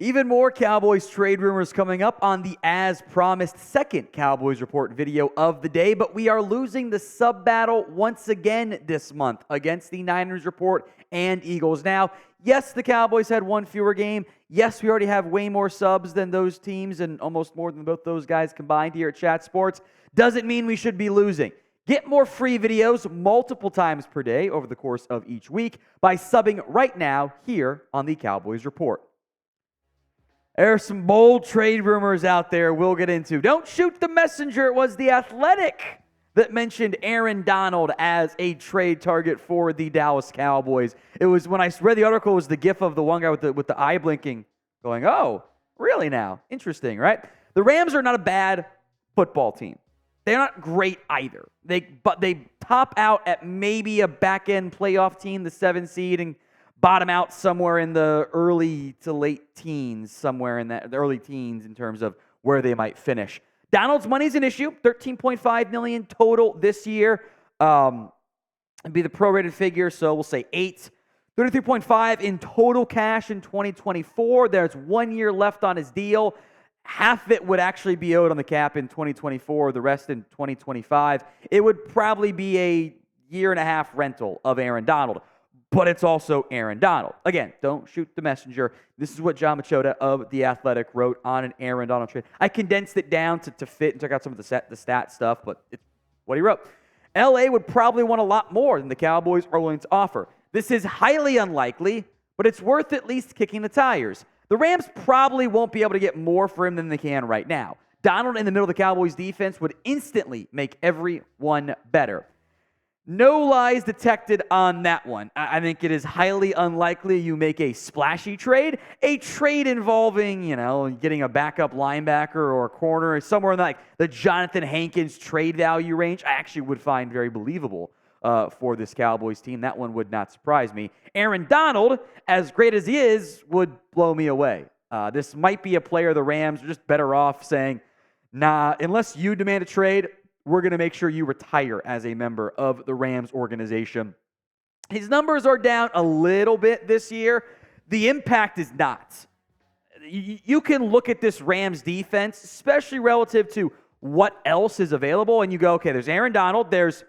Even more Cowboys trade rumors coming up on the as-promised second Cowboys Report video of the day, but we are losing the sub battle once again this month against the Niners Report and Eagles. Now, yes, the Cowboys had one fewer game. Yes, we already have way more subs than those teams and almost more than both those guys combined here at Chat Sports. Doesn't mean we should be losing. Get more free videos multiple times per day over the course of each week by subbing right now here on the Cowboys Report. There are some bold trade rumors out there we'll get into. Don't shoot the messenger. It was The Athletic that mentioned Aaron Donald as a trade target for the Dallas Cowboys. It was, when I read the article, it was the gif of the one guy with the eye blinking going, oh, really now? Interesting, right? The Rams are not a bad football team. They're not great either. But they top out at maybe a back-end playoff team, the 7 seed, and bottom out somewhere in the early to late teens, somewhere in the early teens in terms of where they might finish. Donald's money is an issue, $13.5 million total this year. It'd be the prorated figure, so we'll say 8. $33.5 in total cash in 2024. There's 1 year left on his deal. Half of it would actually be owed on the cap in 2024, the rest in 2025. It would probably be a year-and-a-half rental of Aaron Donald. But it's also Aaron Donald. Again, don't shoot the messenger. This is what Jon Machota of The Athletic wrote on an Aaron Donald trade. I condensed it down to fit and took out some of the stat stuff, but it's what he wrote. LA would probably want a lot more than the Cowboys are willing to offer. This is highly unlikely, but it's worth at least kicking the tires. The Rams probably won't be able to get more for him than they can right now. Donald in the middle of the Cowboys defense would instantly make everyone better. No lies detected on that one. I think it is highly unlikely you make a splashy trade. A trade involving, getting a backup linebacker or a corner, somewhere in the Jonathan Hankins trade value range, I actually would find very believable for this Cowboys team. That one would not surprise me. Aaron Donald, as great as he is, would blow me away. This might be a player the Rams are just better off saying, nah, unless you demand a trade, we're going to make sure you retire as a member of the Rams organization. His numbers are down a little bit this year. The impact is not. You can look at this Rams defense, especially relative to what else is available, and you go, okay, there's Aaron Donald, there's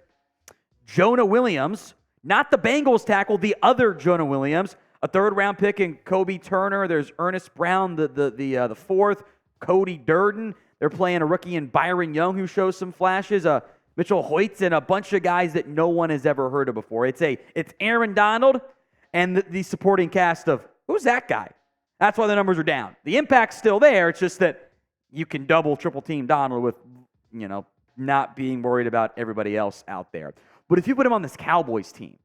Jonah Williams, not the Bengals tackle, the other Jonah Williams, a third-round pick in Kobe Turner. There's Ernest Brown, the fourth, Cody Durden. They're playing a rookie in Byron Young who shows some flashes, Mitchell Hoyts, and a bunch of guys that no one has ever heard of before. It's Aaron Donald and the supporting cast of, who's that guy? That's why the numbers are down. The impact's still there. It's just that you can double, triple team Donald with, not being worried about everybody else out there. But if you put him on this Cowboys team,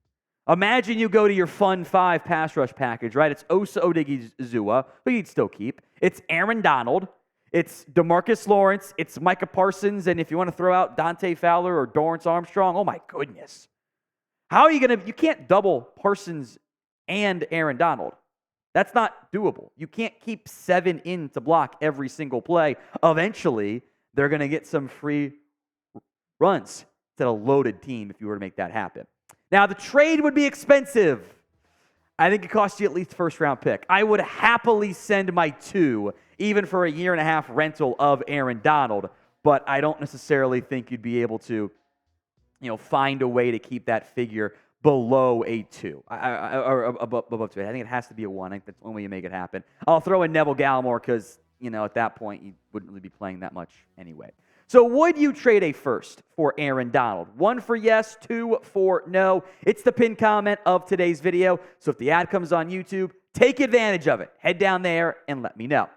imagine you go to your Fun 5 pass rush package, right? It's Osa Odigizua, who you'd still keep. It's Aaron Donald. It's DeMarcus Lawrence, it's Micah Parsons, and if you want to throw out Dante Fowler or Dorrance Armstrong, oh my goodness. How are you going to, you can't double Parsons and Aaron Donald. That's not doable. You can't keep 7 in to block every single play. Eventually, they're going to get some free runs to a loaded team if you were to make that happen. Now, the trade would be expensive. I think it costs you at least first-round pick. I would happily send my 2 even for a year-and-a-half rental of Aaron Donald, but I don't necessarily think you'd be able to, find a way to keep that figure below a 2, or above 2. I think it has to be a 1. I think that's the only way you make it happen. I'll throw in Neville Gallimore because, at that point, you wouldn't really be playing that much anyway. So would you trade a first for Aaron Donald? 1 for yes, 2 for no. It's the pinned comment of today's video. So if the ad comes on YouTube, take advantage of it. Head down there and let me know.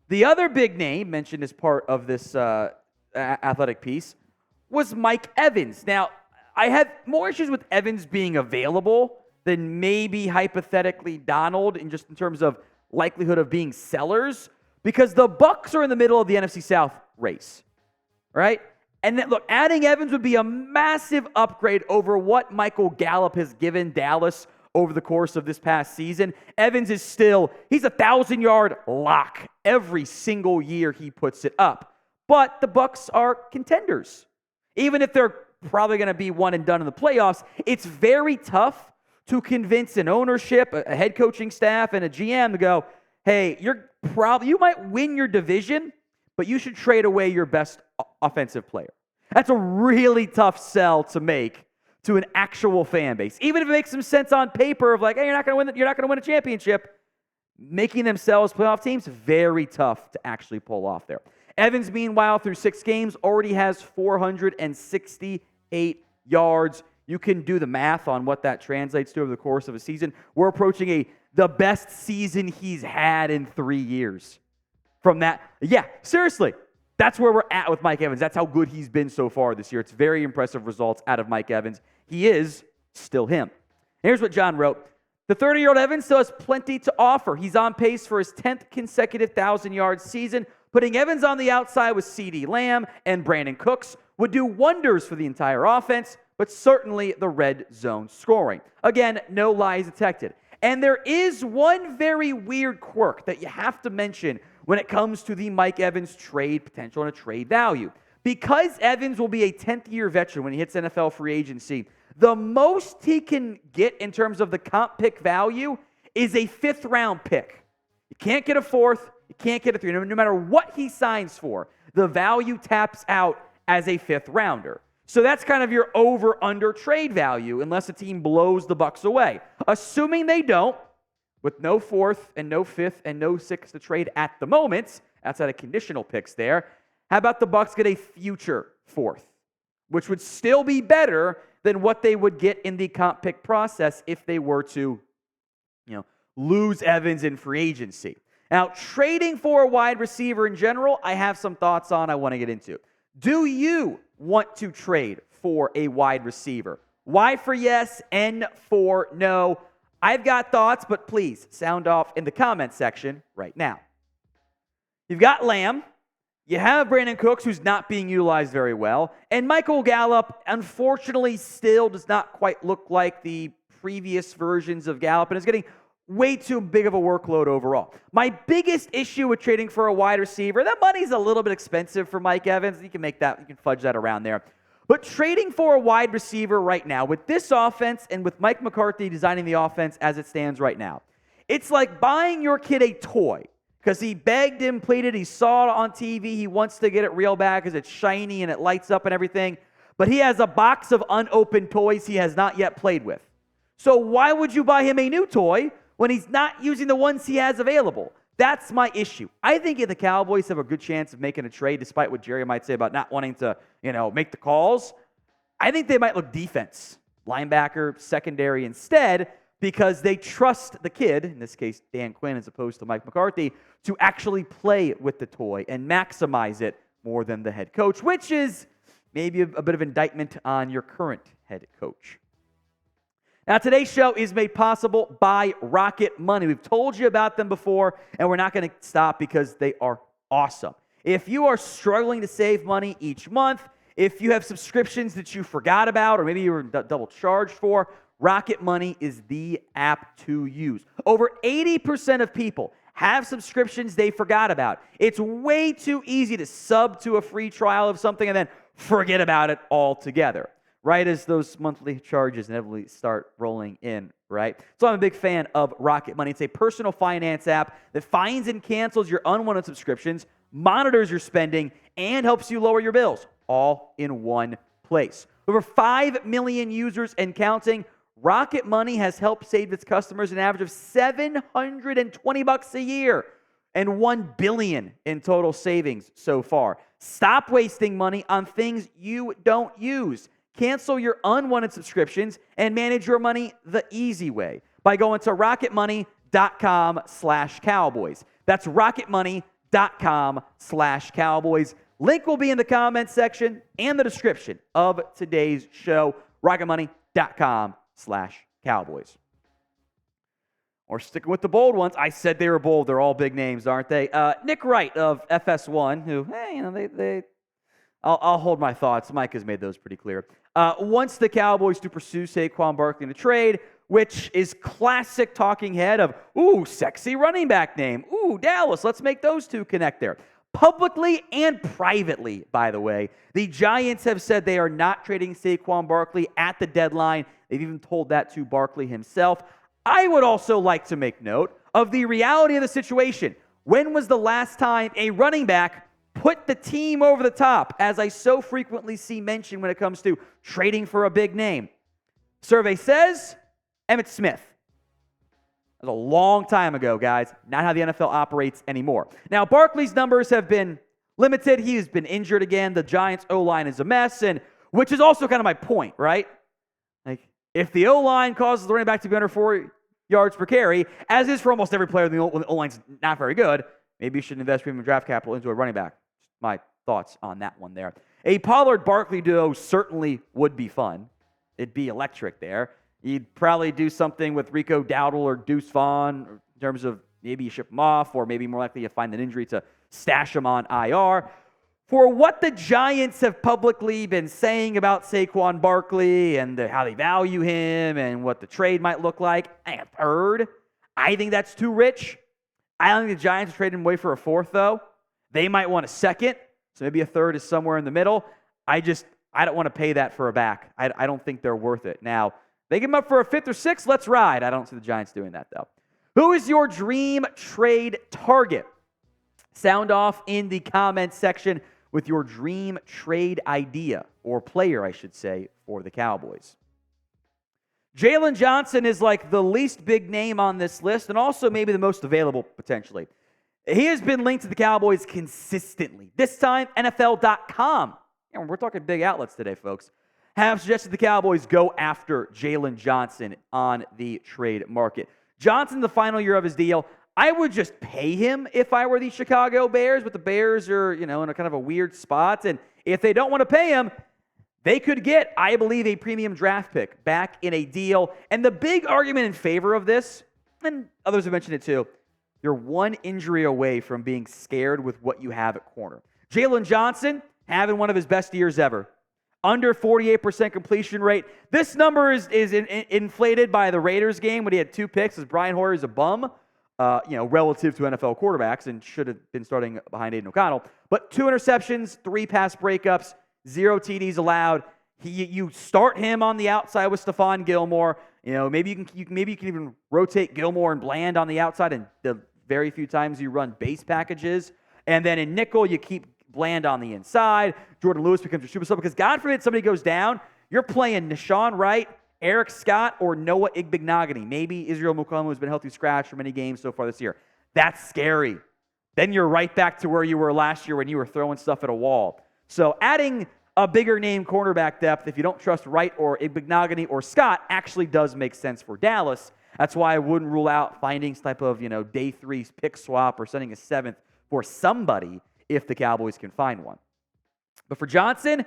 The other big name mentioned as part of this athletic piece was Mike Evans. Now, I had more issues with Evans being available than maybe hypothetically Donald in terms of likelihood of being sellers, because the Bucs are in the middle of the NFC South race, right? And then, look, adding Evans would be a massive upgrade over what Michael Gallup has given Dallas over the course of this past season. Evans is he's a 1,000-yard lock every single year he puts it up. But the Bucs are contenders. Even if they're probably going to be one and done in the playoffs, it's very tough to convince an ownership, a head coaching staff, and a GM to go, hey, you might win your division, but you should trade away your best offensive player. That's a really tough sell to make to an actual fan base. Even if it makes some sense on paper of like, hey, you're not going to win a championship. Making themselves playoff teams, very tough to actually pull off there. Evans, meanwhile, through 6 games, already has 468 yards. You can do the math on what that translates to over the course of a season. We're approaching the best season he's had in 3 years. From that, yeah, seriously, that's where we're at with Mike Evans. That's how good he's been so far this year. It's very impressive results out of Mike Evans. He is still him. Here's what John wrote. The 30-year-old Evans still has plenty to offer. He's on pace for his 10th consecutive 1,000-yard season. Putting Evans on the outside with CeeDee Lamb and Brandon Cooks would do wonders for the entire offense, but certainly the red zone scoring. Again, no lies detected. And there is one very weird quirk that you have to mention when it comes to the Mike Evans trade potential and a trade value. Because Evans will be a 10th-year veteran when he hits NFL free agency, the most he can get in terms of the comp pick value is a 5th-round pick. You can't get a 4th. You can't get a 3. No matter what he signs for, the value taps out as a 5th-rounder. So that's kind of your over-under trade value unless a team blows the Bucs away. Assuming they don't, with no 4th and no 5th and no 6th to trade at the moment, outside of conditional picks there, how about the Bucs get a future 4th, which would still be better than what they would get in the comp pick process if they were to, lose Evans in free agency. Now, trading for a wide receiver in general, I have some thoughts on I want to get into. Do you want to trade for a wide receiver? Y for yes, N for no. I've got thoughts, but please sound off in the comment section right now. You've got Lamb. You have Brandon Cooks, who's not being utilized very well. And Michael Gallup, unfortunately, still does not quite look like the previous versions of Gallup and is getting way too big of a workload overall. My biggest issue with trading for a wide receiver, that money's a little bit expensive for Mike Evans. You can fudge that around there. But trading for a wide receiver right now, with this offense and with Mike McCarthy designing the offense as it stands right now, it's like buying your kid a toy. Because he begged him, pleaded, he saw it on TV, he wants to get it real bad because it's shiny and it lights up and everything. But he has a box of unopened toys he has not yet played with. So why would you buy him a new toy when he's not using the ones he has available? That's my issue. I think if the Cowboys have a good chance of making a trade, despite what Jerry might say about not wanting to, make the calls, I think they might look defense, linebacker, secondary instead, because they trust the kid, in this case Dan Quinn as opposed to Mike McCarthy, to actually play with the toy and maximize it more than the head coach, which is maybe a bit of indictment on your current head coach. Now, today's show is made possible by Rocket Money. We've told you about them before, and we're not going to stop because they are awesome. If you are struggling to save money each month, if you have subscriptions that you forgot about or maybe you were double charged for, Rocket Money is the app to use. Over 80% of people have subscriptions they forgot about. It's way too easy to sub to a free trial of something and then forget about it altogether, right as those monthly charges inevitably start rolling in, right? So I'm a big fan of Rocket Money. It's a personal finance app that finds and cancels your unwanted subscriptions, monitors your spending, and helps you lower your bills, all in one place. Over 5 million users and counting, Rocket Money has helped save its customers an average of $720 a year and $1 billion in total savings so far. Stop wasting money on things you don't use. Cancel your unwanted subscriptions and manage your money the easy way by going to rocketmoney.com/Cowboys. That's rocketmoney.com/Cowboys. Link will be in the comments section and the description of today's show. rocketmoney.com/Cowboys. Or sticking with the bold ones. I said they were bold. They're all big names, aren't they? Nick Wright of FS1, who, I'll hold my thoughts. Mike has made those pretty clear. Wants the Cowboys to pursue Saquon Barkley in a trade, which is classic talking head of, ooh, sexy running back name. Ooh, Dallas. Let's make those two connect there. Publicly and privately, by the way, the Giants have said they are not trading Saquon Barkley at the deadline. They've even told that to Barkley himself. I would also like to make note of the reality of the situation. When was the last time a running back put the team over the top, as I so frequently see mentioned when it comes to trading for a big name? Survey says Emmitt Smith. That was a long time ago, guys. Not how the NFL operates anymore. Now, Barkley's numbers have been limited. He's been injured again. The Giants' O-line is a mess, and which is also kind of my point, right? Like, if the O-line causes the running back to be under 4 yards per carry, as is for almost every player when the O-line's not very good, maybe you should invest premium draft capital into a running back. My thoughts on that one there. A Pollard-Barkley duo certainly would be fun. It'd be electric there. You'd probably do something with Rico Dowdle or Deuce Vaughn in terms of maybe you ship them off, or maybe more likely you find an injury to stash them on IR. For what the Giants have publicly been saying about Saquon Barkley and how they value him and what the trade might look like, I have heard. I think that's too rich. I don't think the Giants are trading him away for a fourth, though. They might want a second, so maybe a third is somewhere in the middle. I don't want to pay that for a back. I don't think they're worth it. Now, they give him up for a fifth or sixth, let's ride. I don't see the Giants doing that, though. Who is your dream trade target? Sound off in the comments section with your dream trade idea, or player, I should say, for the Cowboys. Jaylon Johnson is like the least big name on this list, and also maybe the most available, potentially. He has been linked to the Cowboys consistently. This time, NFL.com, and we're talking big outlets today, folks, have suggested the Cowboys go after Jaylon Johnson on the trade market. Johnson, the final year of his deal, I would just pay him if I were the Chicago Bears, but the Bears are, in a kind of a weird spot, and if they don't want to pay him, they could get, I believe, a premium draft pick back in a deal. And the big argument in favor of this, and others have mentioned it too, you're one injury away from being scared with what you have at corner. Jaylon Johnson having one of his best years ever. Under 48% completion rate. This number is inflated by the Raiders game when he had 2 picks, as Brian Hoyer's a bum, relative to NFL quarterbacks, and should have been starting behind Aiden O'Connell. But 2 interceptions, 3 pass breakups, 0 TDs allowed. You start him on the outside with Stephon Gilmore. Maybe you can even rotate Gilmore and Bland on the outside, and the very few times you run base packages. And then in nickel, you keep Bland on the inside. Jordan Lewis becomes your super sub, because God forbid somebody goes down, you're playing Nashawn Wright, Eric Scott, or Noah Igbignogany. Maybe Israel Mukuamu has been a healthy scratch for many games so far this year. That's scary. Then you're right back to where you were last year when you were throwing stuff at a wall. So adding a bigger name cornerback depth, if you don't trust Wright or Igbignogany or Scott, actually does make sense for Dallas. That's why I wouldn't rule out finding some type of, day 3 pick swap or sending a 7th for somebody if the Cowboys can find one. But for Johnson,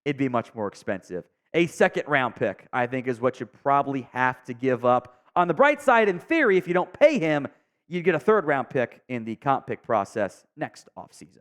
it'd be much more expensive. A second-round pick, I think, is what you probably have to give up. On the bright side, in theory, if you don't pay him, you'd get a third-round pick in the comp pick process next offseason.